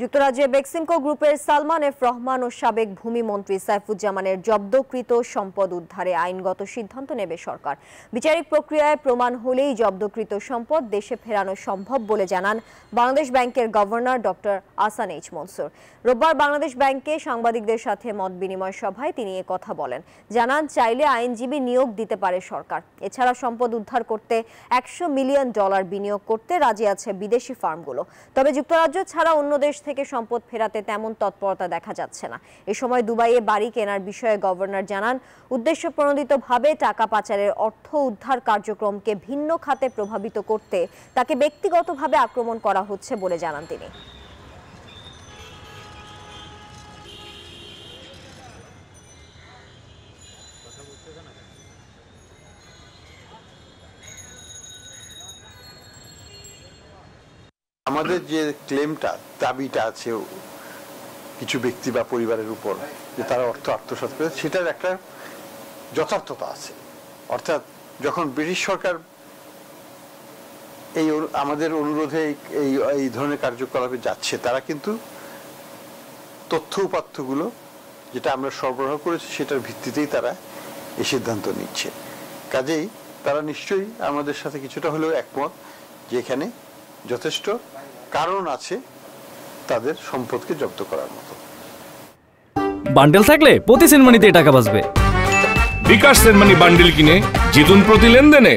যুক্তরাজ্যে বেক্সিমকো গ্রুপের সালমান এফ রহমান ও সাবেক ভূমিমন্ত্রী সাইফুজ্জামানের জব্দকৃত সম্পদ উদ্ধারে আইনগত সিদ্ধান্ত নেবে সরকার। বিচারিক প্রক্রিয়ায় প্রমাণ হলেই জব্দকৃত সম্পদ দেশে ফেরানো সম্ভব বলে জানান বাংলাদেশ ব্যাংকের governor doctor Ahsan H Mansur. রোববার বাংলাদেশ ব্যাংকে সাংবাদিকদের সাথে মত বিনিময় সভায় তিনি এ কথা বলেন। জানান, চাইলে আইনজীবী নিয়োগ দিতে পারে সরকার। এছাড়া সম্পদ উদ্ধার করতে $100 মিলিয়ন বিনিয়োগ করতে রাজি আছে বিদেশি ফার্মগুলো। তবে যুক্তরাজ্য ছাড়া অন্য দেশ থেকে সম্পদ ফেরাতে তেমন তৎপরতা দেখা যাচ্ছে না। এ সময় দুবাইয়ে বাড়ি কেনার বিষয়ে গভর্নর জানান, উদ্দেশ্যপ্রণোদিতভাবে টাকা পাচারের অর্থ উদ্ধার কার্যক্রমকে ভিন্ন খাতে প্রভাবিত করতে তাকে ব্যক্তিগতভাবে আক্রমণ করা হচ্ছে বলে জানান তিনি। আমাদের যে ক্লেমটা দাবিটা আছে কিছু ব্যক্তি বা পরিবারের উপর যে তারা অর্থ আত্মসাৎ করে, সেটার একটা যথার্থতা আছে। অর্থাৎ যখন ব্রিটিশ সরকার এই আমাদের অনুরোধে এই ধরনের কার্যকলাপে যাচ্ছে, তারা কিন্তু তথ্য উপাত্তগুলো যেটা আমরা সরবরাহ করেছি সেটার ভিত্তিতেই তারা এই সিদ্ধান্ত নিচ্ছে। কাজেই তারা নিশ্চয়ই আমাদের সাথে কিছুটা হলেও একমত যে এখানে যথেষ্ট কারণ আছে তাদের সম্পদকে জব্দ করার মতো। বান্ডেল থাকলে প্রতি সেনমানিতে টাকা বাঁচবে। বিকাশ সেনমানি বান্ডেল কিনে জিতুন প্রতি লেনদেনে।